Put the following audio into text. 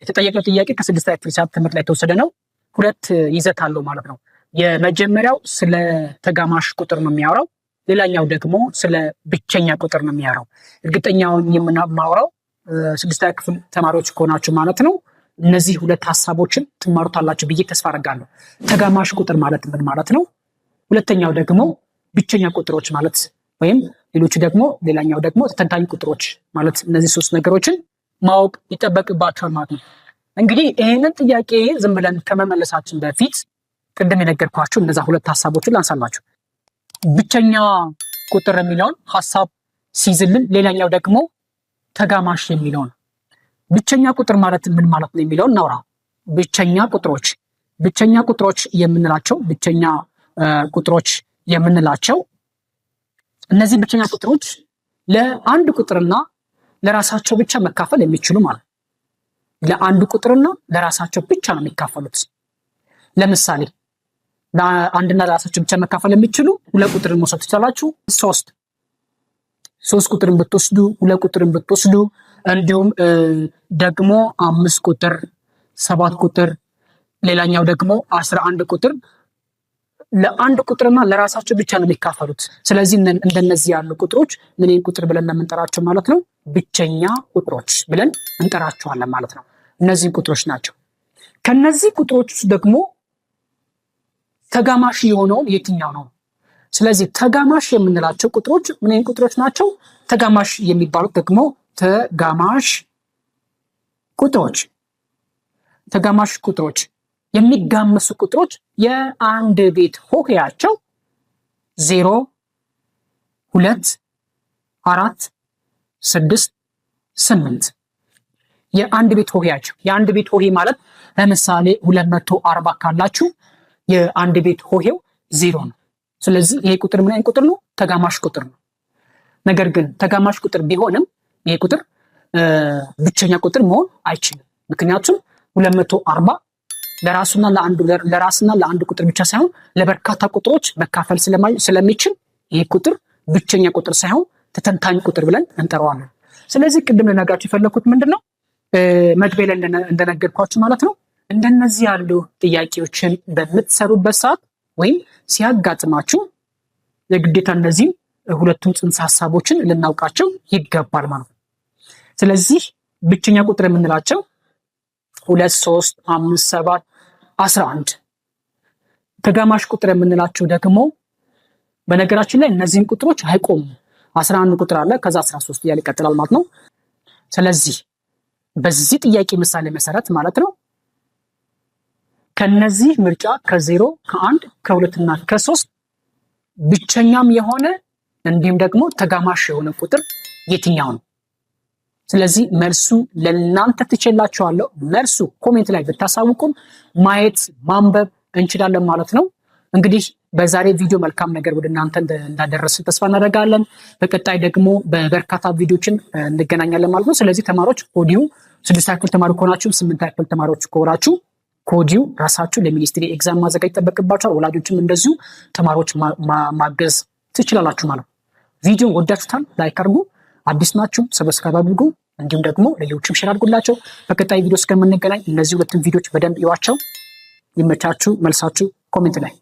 የተጠየቀው ጥያቄ ከስድስተኛ ክፍል ሂሳብ ትምህርት ላይ የተወሰደ ነው። ሁለት ይዘት አለው ማለት ነው። የመጀመሪያው ስለ ተጋማሽ ቁጥር ነው የሚያወራው። ሌላኛው ደግሞ ስለ ብቸኛ ቁጥር ነው የሚያወራው። እርግጠኛውን የምናወራው ስድስተኛ ክፍል ተማሪዎች ከሆናችሁ ማለት ነው እነዚህ ሁለት ሀሳቦችን ትማሩታላችሁ ብዬ ተስፋ አደርጋለሁ። ተጋማሽ ቁጥር ማለት ምን ማለት ነው? ሁለተኛው ደግሞ ብቸኛ ቁጥሮች ማለት ወይም ሌላኛው ደግሞ ተተንታኝ ቁጥሮች ማለት እነዚህ ሶስት ነገሮችን ማወቅ ይጠበቅባቸዋል ማለት ነው። እንግዲህ ይህንን ጥያቄ ዝም ብለን ከመመለሳችን በፊት ቅድም የነገርኳችሁ እነዛ ሁለት ሀሳቦችን ላንሳላችሁ። ብቸኛ ቁጥር የሚለውን ሀሳብ ሲይዝልን፣ ሌላኛው ደግሞ ተጋማሽ የሚለውን። ብቸኛ ቁጥር ማለት ምን ማለት ነው የሚለውን እናውራ። ብቸኛ ቁጥሮች የምንላቸው እነዚህ ብቸኛ ቁጥሮች ለአንድ ቁጥርና ለራሳቸው ብቻ መካፈል የሚችሉ ማለት ነው። ለአንድ ቁጥርና ለራሳቸው ብቻ ነው የሚካፈሉት። ለምሳሌ ለአንድና ለራሳቸው ብቻ መካፈል የሚችሉ ሁለት ቁጥርን መውሰድ ትችላላችሁ። ሶስት ቁጥርን ብትወስዱ፣ ሁለት ቁጥርን ብትወስዱ፣ እንዲሁም ደግሞ 5 ቁጥር፣ 7 ቁጥር፣ ሌላኛው ደግሞ 11 ቁጥር ለአንድ ቁጥርና ለራሳቸው ብቻ ነው የሚካፈሉት። ስለዚህ እንደነዚህ ያሉ ቁጥሮች ምን ቁጥር ብለን እንጠራቸው ማለት ነው? ብቸኛ ቁጥሮች ብለን እንጠራቸዋለን ማለት ነው። እነዚህ ቁጥሮች ናቸው። ከነዚህ ቁጥሮች ውስጥ ደግሞ ተጋማሽ የሆነው የትኛው ነው? ስለዚህ ተጋማሽ የምንላቸው ቁጥሮች ምን ቁጥሮች ናቸው? ተጋማሽ የሚባሉት ደግሞ ተጋማሽ ቁጥሮች የሚጋመሱ ቁጥሮች የአንድ ቤት ሆሄያቸው 0፣ 2፣ 4፣ 6፣ 8 የአንድ ቤት ሆሄያቸው። የአንድ ቤት ሆሄ ማለት ለምሳሌ 240 ካላችሁ የአንድ ቤት ሆሄው 0 ነው። ስለዚህ ይሄ ቁጥር ምን አይነት ቁጥር ነው? ተጋማሽ ቁጥር ነው። ነገር ግን ተጋማሽ ቁጥር ቢሆንም ይሄ ቁጥር ብቸኛ ቁጥር መሆን አይችልም። ምክንያቱም 240 ለራስና ለአንድ ቁጥር ብቻ ሳይሆን ለበርካታ ቁጥሮች መካፈል ስለሚችል ይሄ ቁጥር ብቸኛ ቁጥር ሳይሆን ተተንታኝ ቁጥር ብለን እንጠራዋለን። ስለዚህ ቅድም ልነግራችሁ የፈለኩት ምንድነው መግቢያ ላይ እንደነገርኳችሁ ማለት ነው እንደነዚህ ያሉ ጥያቄዎችን በምትሰሩበት ሰዓት ወይም ሲያጋጥማችሁ የግዴታ እነዚህም ሁለቱም ጽንሰ ሀሳቦችን ልናውቃቸው ይገባል ማለት ነው። ስለዚህ ብቸኛ ቁጥር የምንላቸው 2፣ 3፣ 5፣ 7፣ 11 ተጋማሽ ቁጥር የምንላቸው ደግሞ በነገራችን ላይ እነዚህን ቁጥሮች አይቆሙም። 11 ቁጥር አለ፣ ከዛ 13 እያለ ይቀጥላል ማለት ነው። ስለዚህ በዚህ ጥያቄ ምሳሌ መሰረት ማለት ነው ከነዚህ ምርጫ ከ0፣ ከ1፣ ከ2 እና ከ3 ብቸኛም የሆነ እንዲሁም ደግሞ ተጋማሽ የሆነ ቁጥር የትኛው ነው? ስለዚህ መልሱ ለእናንተ ትችላችኋለሁ። መልሱ ኮሜንት ላይ ብታሳውቁም ማየት ማንበብ እንችላለን ማለት ነው። እንግዲህ በዛሬ ቪዲዮ መልካም ነገር ወደ እናንተ እንዳደረስን ተስፋ እናደርጋለን። በቀጣይ ደግሞ በበርካታ ቪዲዮችን እንገናኛለን ማለት ነው። ስለዚህ ተማሪዎች ኮዲው 6ኛ ክፍል ተማሪ ከሆናችሁ 8ኛ ክፍል ተማሪዎች ከሆናችሁ ኮዲው ራሳችሁ ለሚኒስትሪ ኤግዛም ማዘጋጀት ይጠበቅባችኋል። ወላጆችም እንደዚሁ ተማሪዎች ማገዝ ትችላላችሁ ማለት ነው። ቪዲዮ ወዳችሁታል፣ ላይክ አድርጉ። አዲስ ናችሁ ሰብስክራይብ አድርጉ። እንዲሁም ደግሞ ለሌሎችም ሼር አድርጉላቸው። በቀጣይ ቪዲዮ እስከምንገናኝ እነዚህ ሁለቱም ቪዲዮዎች በደንብ ይዋቸው። ይመቻችሁ። መልሳችሁ ኮሜንት ላይ